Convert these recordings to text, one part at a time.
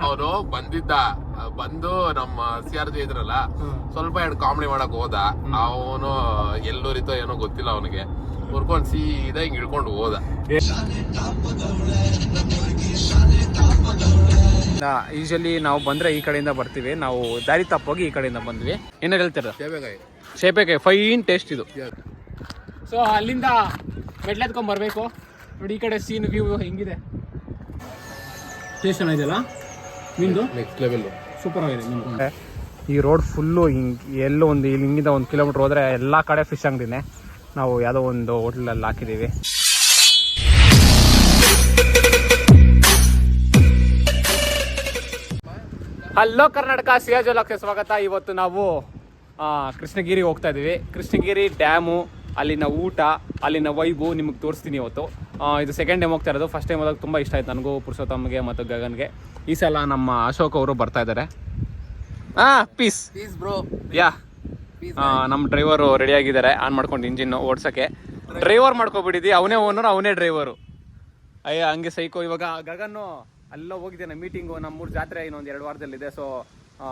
ಅವನು ಬಂದು ನಮ್ಮ CRJ ಇದ್ರಲ್ಲ ಸ್ವಲ್ಪ ಎರಡು ಕಾಮಿಡಿ ಮಾಡಕ್ ಹೋದ. ಅವನು ಎಲ್ಲೂರಿತೋ ಏನೋ ಗೊತ್ತಿಲ್ಲ ಅವನಿಗೆ, ಹುರ್ಕೊಂಡ್ ಸೀದಾ ಹಿಂಗ್ ಇಳ್ಕೊಂಡು ಹೋದ. ಯೂಶಲಿ ನಾವು ಬಂದ್ರೆ ಈ ಕಡೆಯಿಂದ ಬರ್ತೀವಿ, ನಾವು ದಾರಿ ತಪ್ಪೋಗಿ ಈ ಕಡೆಯಿಂದ ಬಂದ್ವಿ. ಏನಾರು ಹೇಳ್ತೀರ? ಸೇಬೆಕಾಯಿ ಫೈನ್ ಟೇಸ್ಟ್ ಇದು. ಸೊ ಅಲ್ಲಿಂದ ಮೆಟ್ಲೆತ್ಕೊಂಡ್ ಬರ್ಬೇಕು ನೋಡಿ. ಈ ಕಡೆ ಸೀನ್ ವ್ಯೂ ಹೆಂಗಿದೆ, ಟೇಸ್ಟ್ ಚೆನ್ನಾಗಿದೆಯಲ್ಲ ನಿಂದು, ನೆಕ್ಸ್ಟ್ ಲೆವೆಲ್ ಸೂಪರ್ ಆಗಿದೆ ನಿಂದು. ಈ ರೋಡ್ ಫುಲ್ಲು ಎಲ್ಲೋ ಒಂದು ಇಲ್ಲಿಂದ 1 ಕಿಲೋಮೀಟರ್ ಹೋದ್ರೆ ಎಲ್ಲಾ ಕಡೆ ಫಿಶ್ ಅಂಗಡಿನೇ. ನಾವು ಯಾವುದೋ ಒಂದು ಹೋಟ್ಲಲ್ಲಿ ಹಾಕಿದ್ದೀವಿ. ಹಲೋ ಕರ್ನಾಟಕ, ಸಿಯಾಜ್ ವ್ಲಾಗ್ಸ್ಗೆ ಸ್ವಾಗತ. ಇವತ್ತು ನಾವು ಕೃಷ್ಣಗಿರಿ ಹೋಗ್ತಾ ಇದ್ದೀವಿ. ಕೃಷ್ಣಗಿರಿ ಡ್ಯಾಮು, ಅಲ್ಲಿನ ಊಟ, ಅಲ್ಲಿನ ವೈಬು ನಿಮಗೆ ತೋರಿಸ್ತೀನಿ ಇವತ್ತು. ಇದು ಸೆಕೆಂಡ್ ಟೈಮ್ ಹೋಗ್ತಾ ಇರೋದು. ಫಸ್ಟ್ ಟೈಮ್ ಹೋದಾಗ ತುಂಬ ಇಷ್ಟ ಆಯ್ತು ನನಗೂ, ಪುರುಷೋತ್ತಮ್ಗೆ ಮತ್ತು ಗಗನ್ಗೆ. ಈ ಸಲ ನಮ್ಮ ಅಶೋಕ್ ಅವರು ಬರ್ತಾ ಇದ್ದಾರೆ. Piece bro. ಯಾ, ನಮ್ಮ ಡ್ರೈವರು ರೆಡಿ ಆಗಿದ್ದಾರೆ ಆನ್ ಮಾಡ್ಕೊಂಡು ಇಂಜಿನ್ ಓಡ್ಸೋಕ್ಕೆ. ಡ್ರೈವರ್ ಮಾಡ್ಕೊಬಿಟ್ಟಿದ್ವಿ, ಅವನೇ ಓನರ್ ಅವನೇ ಡ್ರೈವರು. ಅಯ್ಯ ಹಂಗೆ ಸೈಕೋ. ಇವಾಗ ಗಗನ್ನು ಅಲ್ಲೋ ಹೋಗಿದ್ದೇನೆ ಮೀಟಿಂಗು, ನಮ್ಮೂರು ಜಾತ್ರೆ ಇನ್ನೊಂದು 2 ವಾರದಲ್ಲಿದೆ. ಸೊ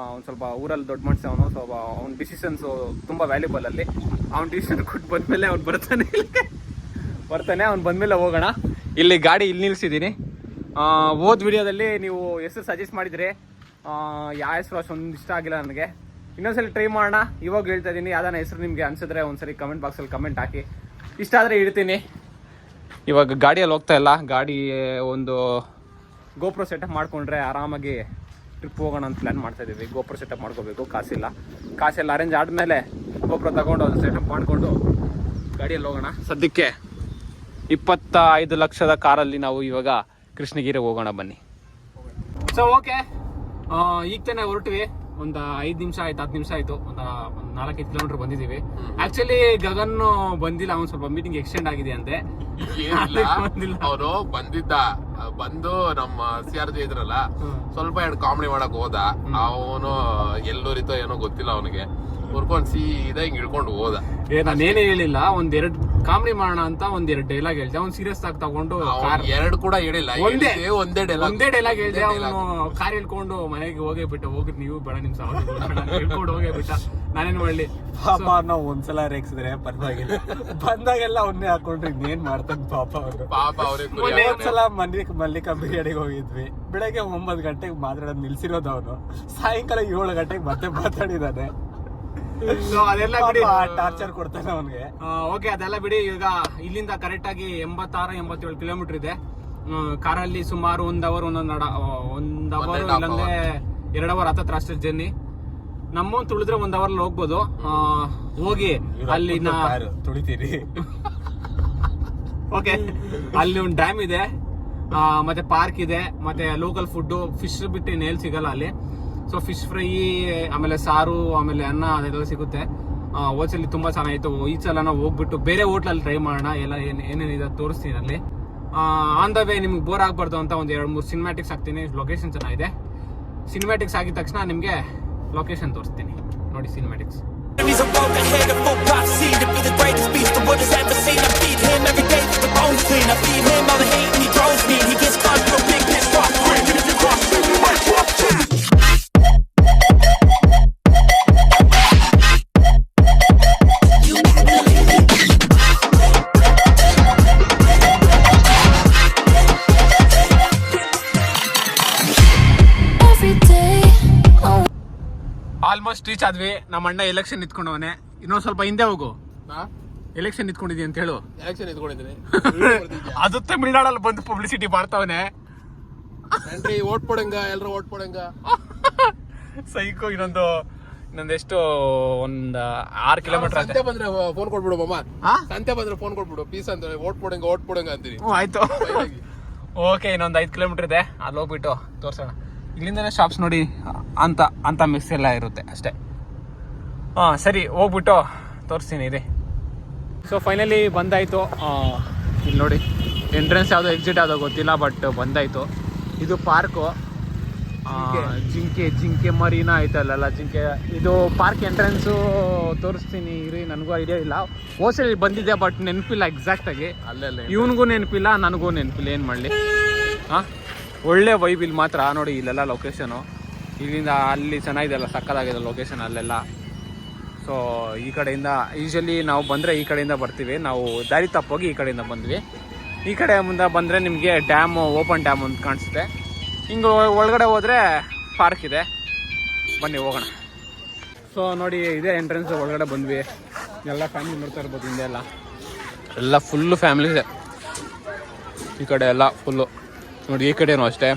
ಅವ್ನು ಸ್ವಲ್ಪ ಊರಲ್ಲಿ ದೊಡ್ಡ ಮನುಷ್ಯ, ಅವನು ಸ್ವಲ್ಪ ಅವ್ನ ಡಿಸಿಷನ್ಸು ತುಂಬ ವ್ಯಾಲ್ಯೂಬಲ್ ಅಲ್ಲಿ. ಅವ್ನ ಡಿಸಿಷನ್ ಕೊಟ್ಟು ಬಂದಮೇಲೆ ಅವ್ನು ಬರ್ತಾನೆ. ಅವ್ನು ಬಂದಮೇಲೆ ಹೋಗೋಣ. ಇಲ್ಲಿ ಗಾಡಿ ಇಲ್ಲಿ ನಿಲ್ಸಿದ್ದೀನಿ. ಹೋದ ವಿಡಿಯೋದಲ್ಲಿ ನೀವು ಹೆಸರು ಸಜೆಸ್ಟ್ ಮಾಡಿದ್ರಿ, ಯಾವ ಹೆಸರು ಅಷ್ಟೊಂದು ಇಷ್ಟ ಆಗಿಲ್ಲ ನನಗೆ. ಇನ್ನೊಂದ್ಸಲ ಟ್ರೈ ಮಾಡೋಣ. ಇವಾಗ ಹೇಳ್ತಾ ಇದ್ದೀನಿ, ಯಾವ್ದಾನ ಹೆಸರು ನಿಮಗೆ ಅನ್ಸಿದ್ರೆ ಒಂದ್ಸರಿ ಕಮೆಂಟ್ ಬಾಕ್ಸಲ್ಲಿ ಕಮೆಂಟ್ ಹಾಕಿ. ಇಷ್ಟ ಆದರೆ ಇಡ್ತೀನಿ. ಇವಾಗ ಗಾಡಿಯಲ್ಲಿ ಹೋಗ್ತಾ ಇಲ್ಲ, ಗಾಡಿ ಒಂದು ಗೋಪ್ರೋ ಸೆಟಪ್ ಮಾಡ್ಕೊಂಡ್ರೆ ಆರಾಮಾಗಿ ಟ್ರಿಪ್ ಹೋಗೋಣ ಅಂತ ಪ್ಲ್ಯಾನ್ ಮಾಡ್ತಾ ಇದ್ದೀವಿ. ಗೋಪ್ರೋ ಸೆಟಪ್ ಮಾಡ್ಕೋಬೇಕು, ಕಾಸೆಲ್ಲ ಅರೇಂಜ್ ಆದಮೇಲೆ ಗೋಪ್ರೋ ತಗೊಂಡು ಅದು ಸೆಟಪ್ ಮಾಡಿಕೊಂಡು ಗಾಡಿಯಲ್ಲಿ ಹೋಗೋಣ. ಸದ್ಯಕ್ಕೆ 25 ಲಕ್ಷದ ಕಾರಲ್ಲಿ ನಾವು ಇವಾಗ ಕೃಷ್ಣಗಿರಿ ಹೋಗೋಣ ಬನ್ನಿ. ಸೊ ಓಕೆ, ಈಗ ತಾನೇ ಹೊರಟಿವಿ. ಒಂದು 5 ನಿಮಿಷ ಆಯ್ತು, 10 ನಿಮಿಷ ಆಯ್ತು. ಒಂದು 4-5 ಕಿಲೋಮೀಟರ್ ಬಂದಿದ್ದೀವಿ. ಆಕ್ಚುಲಿ ಗಗನ್ ಬಂದಿಲ್ಲ, ಅವ್ನು ಸ್ವಲ್ಪ ಮೀಟಿಂಗ್ ಎಕ್ಸ್ಟೆಂಡ್ ಆಗಿದೆ ಅಂತೆ. ಅವನು ಬಂದು ನಮ್ಮ CRJ ಇದ್ರಲ್ಲ ಸ್ವಲ್ಪ ಎರಡು ಕಾಮಿಡಿ ಮಾಡಕ್ ಹೋದ. ಅವನು ಎಲ್ಲೂರಿತೋ ಏನೋ ಗೊತ್ತಿಲ್ಲ ಅವನಿಗೆ, ಹುರ್ಕೊಂಡ್ ಸೀದಾ ಹಿಂಗ್ ಇಳ್ಕೊಂಡು ಹೋದ. ನಾನೇನೇ ಹೇಳಿಲ್ಲ, 1-2 ಕಾಮಿಡಿ ಮಾಡೋಣ ಅಂತ 1-2 ಡೈಲಾಗ್ ಹೇಳ್ದೆ. ಅವ್ನು ಸೀರಿಯಸ್ ಆಗಿ ತಗೊಂಡು 2 ಕೂಡ ಹೇಳಿಲ್ಲ, ಒಂದೇ ಡೈಲಾಗ್ ಹೇಳ್ದೆ. ಅವನು ಕಾರ್ ಹೇಳ್ಕೊಂಡು ಮನೆಗೆ ಹೋಗೇ ಬಿಟ್ಟ. ಹೋಗ್ರಿ ನೀವು ಬೇಡ, ನಿಮ್ ಹೇಳ್ಕೊಂಡು ಹೋಗೇ ಬಿಟ್ಟ. ನಾನೇನ್ ಮಾಡ್ಲಿ, ಪಾಪ ನಾವು ಒಂದ್ಸಲ ರೇಗ್ಸಿದ್ರೆ ಪರವಾಗಿಲ್ಲ, ಬಂದಾಗೆಲ್ಲ ಅವನ್ನೇ ಹಾಕೊಂಡ್ರಿ ಇನ್ನೇನ್ ಮಾಡ್ತಾನೆ ಪಾಪ ಅವರು. ಒಂದ್ಸಲ ಮಲ್ಲಿಕಾ ಬಿರಿಯಾನಿಗೆ ಹೋಗಿದ್ವಿ. ಬೆಳಗ್ಗೆ 9 ಗಂಟೆಗೆ ಮಾತಾಡೋದು ನಿಲ್ಸಿರೋದು ಅವನು, ಸಾಯಂಕಾಲ 7 ಗಂಟೆಗೆ ಮತ್ತೆ ಮಾತಾಡಿದಾನೆ. ಅದೆಲ್ಲ ಬಿಡಿ, ಟಾರ್ಚರ್ ಕೊಡ್ತಾನೆ ಅವನ್ಗೆ. ಓಕೆ, ಅದೆಲ್ಲ ಬಿಡಿ. ಈಗ ಇಲ್ಲಿಂದ ಕರೆಕ್ಟ್ ಆಗಿ 86-87 ಕಿಲೋಮೀಟರ್ ಇದೆ. ಕಾರಲ್ಲಿ ಸುಮಾರು 1 ಅವರ್ ಇಲ್ಲಾಂದ್ರೆ 2 ಅವರ್ ಹತ್ತತ್ರ ಅಷ್ಟೇ ಜರ್ನಿ. ನಮ್ಮ ತುಳಿದ್ರೆ 1 ಅವರ್ ಹೋಗ್ಬೋದು. ಹೋಗಿ ಅಲ್ಲಿ ತುಳಿತೀರಿ. ಓಕೆ, ಅಲ್ಲಿ ಒಂದು ಡ್ಯಾಮ್ ಇದೆ, ಮತ್ತೆ ಪಾರ್ಕ್ ಇದೆ, ಮತ್ತೆ ಲೋಕಲ್ ಫುಡ್, ಫಿಶ್ ಬಿಟ್ಟು ಇನ್ನೇಲ್ ಸಿಗಲ್ಲ ಅಲ್ಲಿ. ಸೊ ಫಿಶ್ ಫ್ರೈ, ಆಮೇಲೆ ಸಾರು, ಆಮೇಲೆ ಅನ್ನ, ಅದೆಲ್ಲ ಸಿಗುತ್ತೆ. ಹೋಟೆಲ್ ತುಂಬಾ ಚೆನ್ನಾಗಿತ್ತು. ಈ ಸಲ ನಾವು ಹೋಗ್ಬಿಟ್ಟು ಬೇರೆ ಹೋಟ್ಲಲ್ಲಿ ಟ್ರೈ ಮಾಡೋಣ. ಎಲ್ಲ ಏನೇನಿದೆ ತೋರಿಸ್ತೀನಿ ಅಲ್ಲಿ. ಆನ್ ದ ವೇ ನಿಮ್ಗೆ ಬೋರ್ ಆಗ್ಬಾರ್ದು ಅಂತ 1-2-3 ಸಿನಿಮ್ಯಾಟಿಕ್ಸ್ ಹಾಕ್ತೀನಿ. ಲೊಕೇಶನ್ ಚೆನ್ನಾಗಿದೆ. ಸಿನಿಮ್ಯಾಟಿಕ್ಸ್ ಆಗಿದ ತಕ್ಷಣ ನಿಮಗೆ ಲೊಕೇಶನ್ ತೋರಿಸ್ತೀನಿ ನೋಡಿ. ಸಿನಿಮ್ಯಾಟಿಕ್ಸ್ ಆಲ್ಮೋಸ್ಟ್ ರೀಚ್ ಆದ್ವಿ. ನಮ್ಮ ಅಣ್ಣ ಎಲೆಕ್ಷನ್ ನಿಂತ್ಕೊಂಡವನೆ. ಇನ್ನೊಂದ್ ಸ್ವಲ್ಪ ಹಿಂದೆ ಹೋಗು. ಎಲೆಕ್ಷನ್ ನಿಂತ್ಕೊಂಡಿದ್ವಿ ಅಂತ ಹೇಳು. ಎಲೆಕ್ಷನ್ ನಿಂತ್ಕೊಂಡಿದ್ದೀನಿ. ಅದು ತಮಿಳ್ನಾಡಲ್ಲಿ ಬಂದು ಪಬ್ಲಿಸಿಟಿ ಮಾಡ್ತಾವನೆ. ಓಟ್ ಪೋಡಂಗ, ಎಲ್ರು ಓಟ್ ಪೋಡಂಗ. ಸೈಕೋ. ಇನ್ನೊಂದೆಷ್ಟು 6 ಕಿಲೋಮೀಟರ್ ಸಂತೆ ಬಂದ್ರೆ ಫೋನ್ ಕೊಟ್ಬಿಡು ಮಾಮ. ಸಂತೆ ಬಂದ್ರೆ ಫೋನ್ ಕೊಟ್ಬಿಡು. ಪೀಸ್ ಅಂತ ಓಟ್ ಪೋಡಂಗ ಅಂತೀನಿ. ಆಯ್ತು. ಓಕೆ, ಇನ್ನೊಂದು 5 ಕಿಲೋಮೀಟರ್ ಇದೆ. ಅಲ್ಲಿ ಹೋಗ್ಬಿಟ್ಟು ತೋರ್ಸೋಣ. ಇಲ್ಲಿಂದನೇ ಶಾಪ್ಸ್ ನೋಡಿ ಅಂತ ಮಿಕ್ಸ್ ಎಲ್ಲ ಇರುತ್ತೆ ಅಷ್ಟೇ. ಸರಿ, ಹೋಗ್ಬಿಟ್ಟು ತೋರಿಸ್ತೀನಿ ಇದೆ. ಸೊ ಫೈನಲಿ ಬಂದಾಯಿತು. ಇಲ್ಲಿ ನೋಡಿ, ಎಂಟ್ರೆನ್ಸ್ ಯಾವುದೋ ಎಕ್ಸಿಟ್ ಯಾವುದೋ ಗೊತ್ತಿಲ್ಲ, ಬಟ್ ಬಂದಾಯಿತು. ಇದು ಪಾರ್ಕು. ಜಿಂಕೆ ಮರಿನಾ ಐತಲ್ಲ ಜಿಂಕೆ. ಇದು ಪಾರ್ಕ್ ಎಂಟ್ರೆನ್ಸು ತೋರಿಸ್ತೀನಿ ಇರಿ. ನನಗೂ ಐಡಿಯಾ ಇಲ್ಲ, ಹೋಸಲಿ ಬಂದಿದೆ ಬಟ್ ನೆನಪಿಲ್ಲ ಎಕ್ಸಾಕ್ಟಾಗಿ. ಅಲ್ಲೆಲ್ಲ ಇವನಿಗೂ ನೆನಪಿಲ್ಲ, ನನಗೂ ನೆನಪಿಲ್ಲ. ಏನು ಮಾಡಲಿ. ಒಳ್ಳೆ ವೈಬ್ ಇಲ್ಲಿ ಮಾತ್ರ. ನೋಡಿ ಇಲ್ಲೆಲ್ಲ ಲೊಕೇಶನು, ಇಲ್ಲಿಂದ ಅಲ್ಲಿ ಚೆನ್ನಾಗಿದೆಯಲ್ಲ, ಸಕ್ಕದಾಗಿದೆ ಲೊಕೇಶನ್ ಅಲ್ಲೆಲ್ಲ. ಸೊ ಈ ಕಡೆಯಿಂದ ಯೂಶಲಿ ನಾವು ಬಂದರೆ ಈ ಕಡೆಯಿಂದ ಬರ್ತೀವಿ, ನಾವು ದಾರಿ ತಪ್ಪೋಗಿ ಈ ಕಡೆಯಿಂದ ಬಂದ್ವಿ. ಈ ಕಡೆ ಮುಂದೆ ಬಂದರೆ ನಿಮಗೆ ಡ್ಯಾಮು, ಓಪನ್ ಡ್ಯಾಮ್ ಅಂತ ಕಾಣಿಸುತ್ತೆ. ಹಿಂಗೆ ಒಳಗಡೆ ಹೋದರೆ ಪಾರ್ಕ್ ಇದೆ, ಬನ್ನಿ ಹೋಗೋಣ. ಸೊ ನೋಡಿ ಇದೇ ಎಂಟ್ರೆನ್ಸ್, ಒಳಗಡೆ ಬಂದ್ವಿ. ಎಲ್ಲ ಫ್ಯಾಮಿಲಿ ನೋಡ್ತಾ ಇರ್ಬೋದು, ಹಿಂದೆ ಎಲ್ಲ ಫುಲ್ಲು ಫ್ಯಾಮಿಲಿ ಇದೆ ಈ ಕಡೆ ಎಲ್ಲ ಫುಲ್ಲು. ನೋಡಿ ಈ ಕಡೆನೂ ಅಷ್ಟೇ.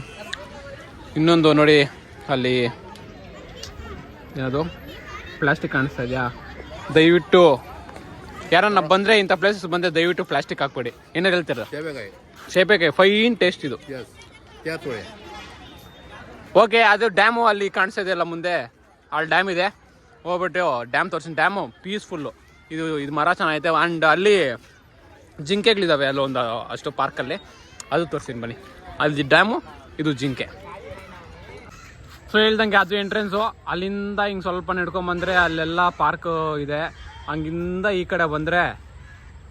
ಇನ್ನೊಂದು ನೋಡಿ ಅಲ್ಲಿ ಏನದು ಪ್ಲಾಸ್ಟಿಕ್ ಕಾಣಿಸ್ತಾ ಇದೆಯಾ, ದಯವಿಟ್ಟು ಯಾರನ್ನ ಬಂದರೆ ಇಂಥ ಪ್ಲೇಸಸ್ ಬಂದರೆ ದಯವಿಟ್ಟು ಪ್ಲಾಸ್ಟಿಕ್ ಹಾಕ್ಬೇಡಿ. ಏನಾರು ಹೇಳ್ತೀರ? ಸೇಬೆಕಾಯಿ ಫೈನ್ ಟೇಸ್ಟ್ ಇದು. ಓಕೆ, ಅದು ಡ್ಯಾಮು ಅಲ್ಲಿ ಕಾಣಿಸ್ತಾ ಇದೆಯಲ್ಲ ಮುಂದೆ, ಅಲ್ಲಿ ಡ್ಯಾಮ್ ಇದೆ, ಹೋಗ್ಬಿಟ್ಟು ಡ್ಯಾಮ್ ತೋರಿಸ್ತೀನಿ. ಡ್ಯಾಮು ಪೀಸ್ಫುಲ್ಲು, ಇದು ಮರ ಚೆನ್ನಾಗೈತೆ. ಆ್ಯಂಡ್ ಅಲ್ಲಿ ಜಿಂಕೆಗಳಿದ್ದಾವೆ ಅಲ್ಲೊಂದು ಅಷ್ಟು ಪಾರ್ಕಲ್ಲಿ, ಅದು ತೋರಿಸ್ತೀನಿ ಬನ್ನಿ. ಅಲ್ಲಿ ಡ್ಯಾಮು, ಇದು ಜಿಂಕೆ. ಸೊ ಹೇಳ್ದಂಗೆ ಅದು ಎಂಟ್ರೆನ್ಸು. ಅಲ್ಲಿಂದ ಹಿಂಗೆ ಸ್ವಲ್ಪ ನಡ್ಕೊಂಬಂದರೆ ಅಲ್ಲೆಲ್ಲ ಪಾರ್ಕ್ ಇದೆ. ಹಂಗಿಂದ ಈ ಕಡೆ ಬಂದರೆ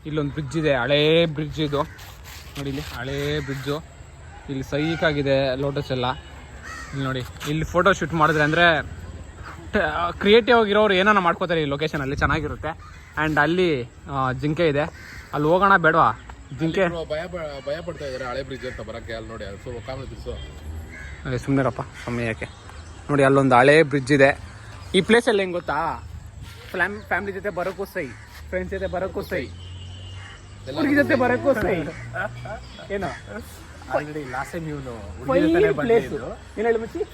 ಇಲ್ಲೊಂದು ಬ್ರಿಡ್ಜ್ ಇದೆ, ಹಳೇ ಬ್ರಿಡ್ಜ್ ಇದು ನೋಡಿ. ಇಲ್ಲಿ ಹಳೇ ಬ್ರಿಡ್ಜು, ಇಲ್ಲಿ ಸೈಕಾಗಿದೆ ಲೋಟಸ್ ಎಲ್ಲ. ಇಲ್ಲಿ ನೋಡಿ, ಇಲ್ಲಿ ಫೋಟೋ ಶೂಟ್ ಮಾಡಿದ್ರೆ ಅಂದರೆ ಕ್ರಿಯೇಟಿವ್ ಆಗಿರೋರು ಏನಾನ ಮಾಡ್ಕೋತಾರೆ ಈ ಲೊಕೇಶನಲ್ಲಿ, ಚೆನ್ನಾಗಿರುತ್ತೆ. ಆ್ಯಂಡ್ ಅಲ್ಲಿ ಜಿಂಕೆ ಇದೆ, ಅಲ್ಲಿ ಹೋಗೋಣ ಬೇಡವಾ? ಜಿಂಕೆ ಭಯ ಪಡ್ತಾ ಇದ್ದಾರೆ ಹಳೆ ಬ್ರಿಡ್ಜ್ ಅಂತ ಬರೋಕ್ಕೆ. ಅಲ್ಲಿ ನೋಡಿ, ಅದೇ ಸುಮ್ಮನೆರಪ್ಪ, ಸಮಯ ಯಾಕೆ. ನೋಡಿ ಅಲ್ಲೊಂದು ಹಳೇ ಬ್ರಿಡ್ಜ್ ಇದೆ. ಈ ಪ್ಲೇಸಲ್ಲಿ ಹೆಂಗೆ ಗೊತ್ತಾ, ಫ್ಯಾಮಿಲಿ ಜೊತೆ ಬರೋಕ್ಕೂ ಸೈ, ಫ್ರೆಂಡ್ಸ್ ಜೊತೆ ಬರೋಕ್ಕೂ ಸೈ, ಹುಡುಗಿ ಜೊತೆ ಬರೋಕ್ಕೂ ಸೈ. ಏನೋ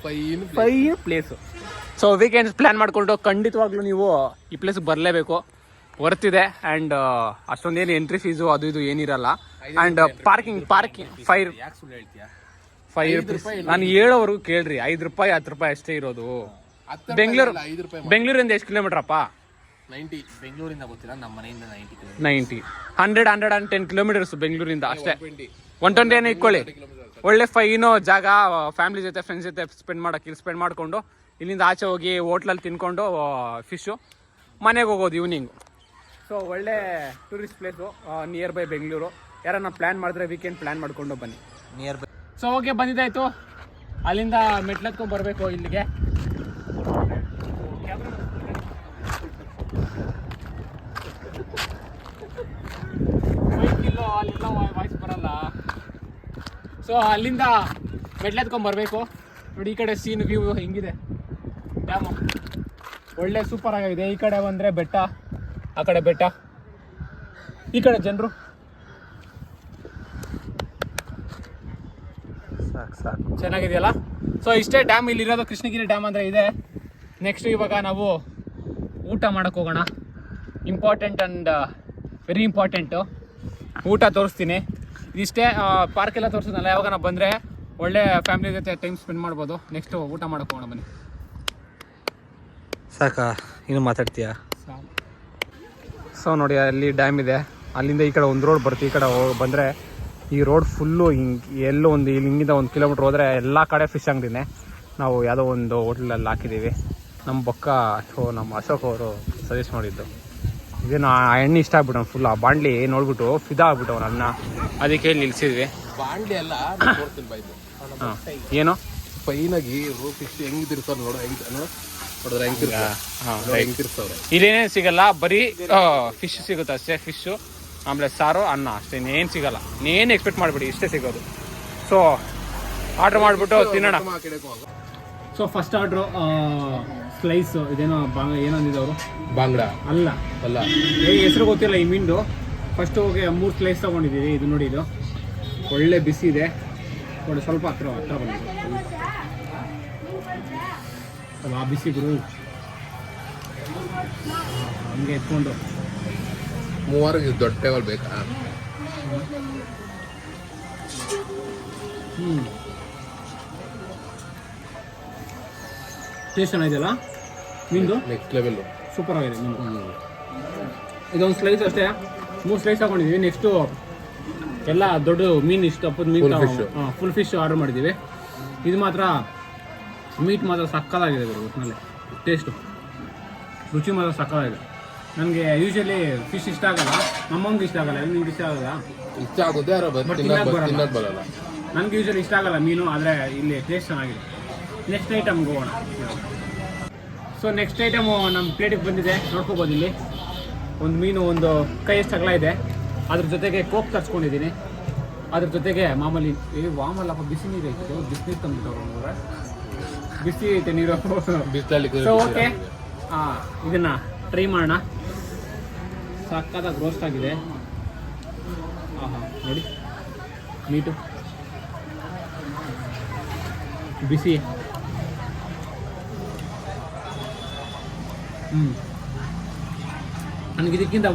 fine place. So weekends plan ಮಾಡಿಕೊಂಡು ಖಂಡಿತವಾಗ್ಲೂ ನೀವು ಈ ಪ್ಲೇಸ್ಗೆ ಬರಲೇಬೇಕು, ವರ್ತಿದೆ. ಆ್ಯಂಡ್ ಅಷ್ಟೊಂದೇನು ಎಂಟ್ರಿ ಫೀಸು ಅದು ಇದು ಏನಿರಲ್ಲ. And parking 5 rupees. ನಾನು ಹೇಳೋವರೆಗೂ ಕೇಳ್ರಿ, 5 ರೂಪಾಯಿ 10 ರೂಪಾಯಿ ಅಷ್ಟೇ ಇರೋದು. ಬೆಂಗಳೂರಿಂದ ಎಷ್ಟು ಕಿಲೋಮೀಟರ್ ಅಪ್ಪ? 90. ಬೆಂಗಳೂರಿಂದ ಗೊತ್ತಿಲ್ಲ, ನಮ್ಮ ಮನೆಯಿಂದ 90. 110 ಕಿಲೋಮೀಟರ್ಸ್ ಬೆಂಗಳೂರಿಂದ ಅಷ್ಟೇ. 120 ಏನೋ ಇಟ್ಕೊಳ್ಳಿ. ಒಳ್ಳೆ ಫೈನೋ ಜಾಗ, ಫ್ಯಾಮಿಲಿ ಜೊತೆ ಫ್ರೆಂಡ್ಸ್ ಜೊತೆ ಸ್ಪೆಂಡ್ ಮಾಡಿಕೊಂಡು ಇಲ್ಲಿಂದ ಆಚೆ ಹೋಗಿ ಹೋಟ್ಲಲ್ಲಿ ತಿನ್ಕೊಂಡು ಫಿಶು ಮನೆಗೆ ಹೋಗೋದು ಈವ್ನಿಂಗು. ಸೊ ಒಳ್ಳೆ tourist place, nearby Bengaluru. ಯಾರನ್ನ ಪ್ಲ್ಯಾನ್ ಮಾಡಿದ್ರೆ ವೀಕೆಂಡ್ ಪ್ಲ್ಯಾನ್ ಮಾಡಿಕೊಂಡು ಬನ್ನಿ, ನಿಯರ್ ಬೈ. ಸೊ ಓಕೆ, ಬಂದಿದ್ದಾಯಿತು. ಅಲ್ಲಿಂದ ಮೆಟ್ಲತ್ಕೊಂಡು ಬರಬೇಕು ಇಲ್ಲಿಗೆ. ಅಲ್ಲಿಂದ ವಾಯ್ಸ್ ಬರಲ್ಲ. ಸೊ ಅಲ್ಲಿಂದ ಮೆಟ್ಲೆತ್ಕೊಂಡು ಬರಬೇಕು. ನೋಡಿ ಈ ಕಡೆ ಸೀನ್ ವ್ಯೂ ಹೆಂಗಿದೆ, ಡ್ಯಾಮು ಒಳ್ಳೆ ಸೂಪರ್ ಆಗಿದೆ. ಈ ಕಡೆ ಬಂದರೆ ಬೆಟ್ಟ, ಆ ಕಡೆ ಬೆಟ್ಟ, ಈ ಕಡೆ ಜನರು. ಸಾಕು ಚೆನ್ನಾಗಿದೆಯಲ್ಲ. ಸೊ ಇಷ್ಟೇ ಡ್ಯಾಮ್ ಇಲ್ಲಿರೋದು, ಕೃಷ್ಣಗಿರಿ ಡ್ಯಾಮ್ ಅಂದರೆ ಇದೆ. ನೆಕ್ಸ್ಟ್ ಇವಾಗ ನಾವು ಊಟ ಮಾಡೋಕ್ಕೆ ಹೋಗೋಣ. ಇಂಪಾರ್ಟೆಂಟ್ ಆ್ಯಂಡ್ ವೆರಿ ಇಂಪಾರ್ಟೆಂಟು, ಊಟ ತೋರಿಸ್ತೀನಿ. ಇದಿಷ್ಟೇ, ಪಾರ್ಕೆಲ್ಲ ತೋರಿಸಿದ್ನಲ್ಲ. ಯಾವಾಗ ನಾವು ಬಂದರೆ ಒಳ್ಳೆ ಫ್ಯಾಮಿಲಿ ಜೊತೆ ಟೈಮ್ ಸ್ಪೆಂಡ್ ಮಾಡ್ಬೋದು. ನೆಕ್ಸ್ಟು ಊಟ ಮಾಡೋಕ್ಕೆ ಹೋಗೋಣ ಬನ್ನಿ. ಸಾಕಾ, ಇನ್ನು ಮಾತಾಡ್ತೀಯಾ? ಸೊ ನೋಡಿ ಅಲ್ಲಿ ಡ್ಯಾಮ್ ಇದೆ, ಅಲ್ಲಿಂದ ಈ ಕಡೆ ಒಂದು ರೋಡ್ ಬರುತ್ತೆ. ಈ ಕಡೆ ಬಂದರೆ ಈ ರೋಡ್ ಫುಲ್ಲು ಹಿಂಗೆ ಎಲ್ಲೋ ಒಂದು ಇಲ್ಲಿಂದ 1 ಕಿಲೋಮೀಟ್ರ್ ಹೋದರೆ ಎಲ್ಲ ಕಡೆ ಫಿಶ್ ಅಂಗಡಿನೇ. ನಾವು ಯಾವುದೋ ಒಂದು ಹೋಟ್ಲಲ್ಲಿ ಹಾಕಿದ್ದೀವಿ. ನಮ್ಮ ನಮ್ಮ ಅಶೋಕ್ ಅವರು ಸಜೆಸ್ಟ್ ಮಾಡಿದ್ದು ಇದೇನು. ಆ ಎಣ್ಣೆ ಇಷ್ಟ ಆಗ್ಬಿಟ್ಟು ಫುಲ್ ಆ ಬಾಂಡ್ಲಿ ನೋಡ್ಬಿಟ್ಟು ಫಿದಾ ಆಗ್ಬಿಟ್ಟು ಅವ್ನ ಅನ್ನ, ಅದಕ್ಕೆ ಇಲ್ಲಿ ನಿಲ್ಸಿದ್ವಿ. ಬಾಂಡ್ಲಿ ಎಲ್ಲ ಹಾಂ, ಏನು ಫೈನಾಗಿ ಫಿಶ್ ಹೆಂಗೆ ತಿರ್ಸೋರು ನೋಡೋ, ನೋಡಿದ್ರೆ ಹೆಂಗೆ ತಿರ್ಸೋರು. ಇಲ್ಲೇನೇ ಸಿಗಲ್ಲ, ಬರೀ ಫಿಶ್ ಸಿಗುತ್ತೆ ಅಷ್ಟೇ. ಫಿಶ್ಶು ಆಮೇಲೆ ಸಾರು, ಅನ್ನ ಅಷ್ಟೇ, ಇನ್ನೇನು ಸಿಗಲ್ಲ. ಇನ್ನೇನು ಎಕ್ಸ್ಪೆಕ್ಟ್ ಮಾಡಿಬಿಡಿ, ಇಷ್ಟೇ ಸಿಗೋದು. ಸೊ ಆರ್ಡ್ರ್ ಮಾಡಿಬಿಟ್ಟು ತಿನ್ನೋಣ. ಸೊ ಫಸ್ಟ್ ಆರ್ಡ್ರು ಸ್ಲೈಸ್, ಇದೇನೋ ಏನಂದಿದ್ದು ಅವರು, ಬಾಂಗ್ಡಾ ಅಲ್ಲ ಹೆಸರು ಗೊತ್ತಿಲ್ಲ ಈ ಮೀನ್ದು. ಫಸ್ಟ್ ಹೋಗಿ 3 ಸ್ಲೈಸ್ ತೊಗೊಂಡಿದ್ದೀವಿ. ಇದು ನೋಡಿ, ಇದು ಒಳ್ಳೆ ಬಿಸಿ ಇದೆ ನೋಡಿ. ಸ್ವಲ್ಪ ಹತ್ರ ಬಂದಿದೆ ಆ ಬಿಸಿ ಗುರು, ಹಂಗೆ ಎತ್ಕೊಂಡು 3 ದೊಡ್ಡ ಟೇಬಲ್ ಬೇಕಾ? ಟೇಸ್ಟ್ ಚೆನ್ನಾಗಿದೆಯಲ್ಲ ಮೀನ್ದು, ನೆಕ್ಸ್ಟ್ ಲೆವೆಲ್, ಸೂಪರ್ ಆಗಿದೆ ಮೀನು. ಇದೊಂದು ಸ್ಲೈಸ್ ಅಷ್ಟೇ, 3 ಸ್ಲೈಸ್ ತಗೊಂಡಿದ್ದೀವಿ. ನೆಕ್ಸ್ಟು ಎಲ್ಲ ದೊಡ್ಡ ಮೀನು, ಇಷ್ಟು ಹಬ್ಬದ ಮೀನು, ಫುಲ್ ಫಿಶ್ ಆರ್ಡರ್ ಮಾಡಿದ್ದೀವಿ. ಇದು ಮಾತ್ರ ಮೀಟ್ ಮಾತ್ರ ಸಕ್ಕತ್ತಾಗಿದೆ ಗುರು, ಒಟ್ಟಿನಲ್ಲಿ ಟೇಸ್ಟು ರುಚಿ ಮಾತ್ರ ಸಕ್ಕತ್ತಾಗಿದೆ. ನನಗೆ ಯೂಶಲಿ ಫಿಶ್ ಇಷ್ಟ ಆಗಲ್ಲ, ನಮ್ಮಂಗೆ ಇಷ್ಟ ಆಗಲ್ಲ. ನಿಮ್ಗೆ ಇಷ್ಟ ಆಗಲ್ಲ? ಇಷ್ಟ ಆಗುತ್ತೆ, ಬಟ್ ತಿನ್ನೋದು ಬರಲ್ಲ. ನನಗೆ ಯೂಶಲಿ ಇಷ್ಟ ಆಗಲ್ಲ ಮೀನು, ಆದರೆ ಇಲ್ಲಿ ಟೇಸ್ಟ್ ಚೆನ್ನಾಗಿದೆ. ನೆಕ್ಸ್ಟ್ ಐಟಮ್ಗೆ ಹೋಗೋಣ. ಸೊ ನೆಕ್ಸ್ಟ್ ಐಟಮು ನಮ್ಮ ಪ್ಲೇಟಿಗೆ ಬಂದಿದೆ, ನೋಡ್ಕೋಬೋದು. ಇಲ್ಲಿ ಒಂದು ಮೀನು ಒಂದು ಕೈಯಷ್ಟು ಅಗಲ ಇದೆ, ಅದ್ರ ಜೊತೆಗೆ ಕೋಕ್ ತರಿಸ್ಕೊಂಡಿದ್ದೀನಿ. ಅದ್ರ ಜೊತೆಗೆ ಮಾಮೂಲಿ ವಾಮಲ್ಲಪ್ಪ ಬಿಸಿ ನೀರು ಐತೆ, ಬಿಸಿನೀರು ತಂದ್ಬಿಟ್ಟವ್ರು, ಬಿಸಿ ಐತೆ ನೀರು. ಸೊ ಓಕೆ, ಇದನ್ನು ಟ್ರೈ ಮಾಡೋಣ. ಸಕ್ಕತ್ತಾಗಿ ರೋಸ್ಟ್ ಆಗಿದೆ. ನೋಡಿ ಮೀಟು ಬಿಸಿ. ನನಗೆ ಇದಕ್ಕಿಂತ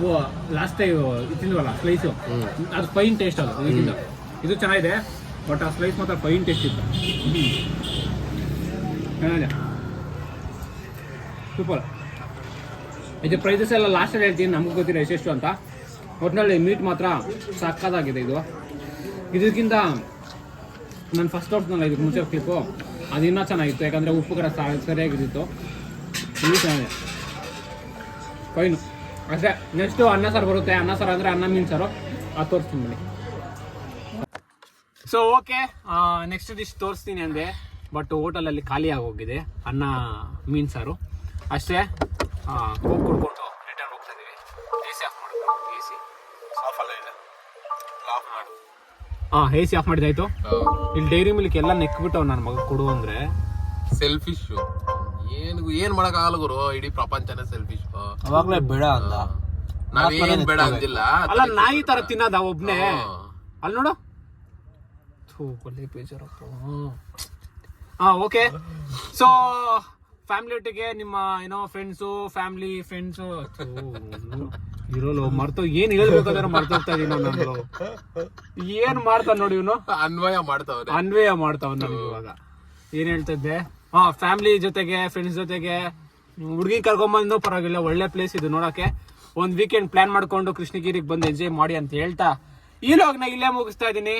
ಲಾಸ್ಟ್ ಟೈಮ್ ತಿಂದ್ವಲ್ಲ ಸ್ಲೈಸು, ಅದು ಫೈನ್ ಟೇಸ್ಟ್ ಅದು. ಇದಕ್ಕಿಂತ ಇದು ಚೆನ್ನಾಗಿದೆ, ಬಟ್ ಆ ಸ್ಲೈಸ್ ಮಾತ್ರ ಫೈನ್ ಟೇಸ್ಟ್ ಇತ್ತು. ಚೆನ್ನಾಗಿದೆ, ಸೂಪರ್. ಇದು ಪ್ರೈಸಸ್ ಎಲ್ಲ ಲಾಸ್ಟಲ್ಲಿ ಹೇಳ್ತೀನಿ, ನಮಗೂ ಗೊತ್ತಿಲ್ಲ ಎಷ್ಟೆಷ್ಟು ಅಂತ. ಒಟ್ಟಿನಲ್ಲಿ ಮೀಟ್ ಮಾತ್ರ ಸಕ್ಕತ್ತಾಗಿದೆ. ಇದಕ್ಕಿಂತ ನಾನು ಫಸ್ಟ್ ತೋರಿಸ್ನಲ್ಲ ಇದಕ್ಕೆ ಮುಂಚೆ ಕ್ಲಿಪ್ಪು, ಅದು ಇನ್ನೂ ಚೆನ್ನಾಗಿತ್ತು, ಯಾಕಂದರೆ ಉಪ್ಪು ಖಾರ ಸರಿಯಾಗಿದ್ದಿತ್ತು. ಇದು ಚೆನ್ನಾಗಿದೆ, ಫೈನು ಅಷ್ಟೇ. ನೆಕ್ಸ್ಟು ಅನ್ನ ಸಾರು ಬರುತ್ತೆ. ಅನ್ನ ಸಾರು ಅಂದರೆ ಅನ್ನ ಮೀನು ಸಾರು, ಅದು ತೋರಿಸ್ತೀನಿ ಬನ್ನಿ. ಸೊ ಓಕೆ, ನೆಕ್ಸ್ಟ್ ಡಿಶ್ ತೋರಿಸ್ತೀನಿ ಅಂದೆ, ಬಟ್ ಹೋಟೆಲಲ್ಲಿ ಖಾಲಿ ಆಗೋಗಿದೆ ಅನ್ನ ಮೀನು ಸಾರು. ಅಷ್ಟೇ, ಹೋಗಿ ಕುಡ್ಕೊಂಡು ರಿಟರ್ನ್ ಹೋಗ್ತಾ ಇದ್ದೀವಿ. ಎ ಸಿ ಆಫ್ ಮಾಡಬೇಕು. A C A C off ಮಾಡಿದಾಯ್ತು. ಇಲ್ಲಿ ಡೈರಿ ಮಿಲ್ಕ್ ಎಲ್ಲ ನೆಕ್ಬಿಟ್ಟವ್ ನನ್ನ ಮಗ ಕೊಡು ಅಂದರೆ. ಸೆಲ್ಫಿಶ್ ಏನ್ ಮಾಡಕ್ ಆಗಲ್ಲ ಗುರು, ಇಡೀ ಪ್ರಪಂಚನೇ ಸೆಲ್ಫಿಶ್. ಅವಾಗ್ಲೇ ಬೇಡ ಅಂದ, ನಾವೇನ್ ಬೇಡ ಅಂದಿಲ್ಲ. ಅಲ್ಲ, ನಾಯಿ ತರ ತಿನ್ನೋದ ಒಬ್ನೇ. ಅಲ್ಲಿ ನೋಡು, ಒಳ್ಳೆ ಬೇಜಾರಪ್ಪ. ಓಕೆ, ಸೊ ಫ್ಯಾಮಿಲಿ ಒಟ್ಟಿಗೆ ನಿಮ್ಮ ಏನೋ ಫ್ರೆಂಡ್ಸು, ಫ್ಯಾಮಿಲಿ ಫ್ರೆಂಡ್ಸು ಇರೋಲ್ಲ ಮರ್ತು ಏನ್ ಹೇಳ್ಬೇಕಾದ್ರೆ ಮರ್ತೋಗ್ತಾ ಇದೀನಿ ನಾನು. ಏನ್ ಮಾಡ್ತಾವ ನೋಡಿ ಇವನು, ಅನ್ವಯ ಮಾಡ್ತಾವ ನನಗೆ ಇವಾಗ. ಏನ್ ಹೇಳ್ತಾ ಇದ್ದೆ, ಫ್ಯಾಮಿಲಿ ಜೊತೆಗೆ ಫ್ರೆಂಡ್ಸ್ ಜೊತೆಗೆ ಹುಡುಗಿ ಕರ್ಕೊಂಬಂದು ಪರವಾಗಿಲ್ಲ, ಒಳ್ಳೆ ಪ್ಲೇಸ್ ಇದು ನೋಡಕ್ಕೆ. ಒಂದ್ ವೀಕೆಂಡ್ ಪ್ಲಾನ್ ಮಾಡ್ಕೊಂಡು ಕೃಷ್ಣಗಿರಿಗೆ ಬಂದು ಎಂಜಾಯ್ ಮಾಡಿ ಅಂತ ಹೇಳ್ತಾ ಈ ವ್ಲಾಗ್ನ ಇಲ್ಲೇ ಮುಗಿಸ್ತಾ ಇದೀನಿ.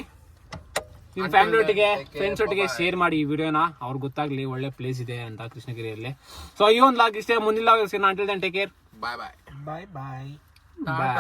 ನಿಮ್ ಫ್ಯಾಮಿಲಿ ಒಟ್ಟಿಗೆ ಫ್ರೆಂಡ್ಸ್ ಒಟ್ಟಿಗೆ ಶೇರ್ ಮಾಡಿ ಈ ವಿಡಿಯೋನ, ಅವ್ರಿಗೆ ಗೊತ್ತಾಗ್ಲಿ ಒಳ್ಳೆ ಪ್ಲೇಸ್ ಇದೆ ಅಂತ ಕೃಷ್ಣಗಿರಿಯಲ್ಲಿ. ಸೊ ಈ ಒಂದು ಲಾಗ್ ಇಷ್ಟೇ, ಮುಂದಿನ ಲಾಗ್ ಸಿಗೋಣ. ಅಂಟಿಲ್ ದೆನ್ ಟೇಕ್ ಕೇರ್, ಬಾಯ್ ಬಾಯ್ ಬಾಯ್ ಬಾಯ್ ಬಾಯ್.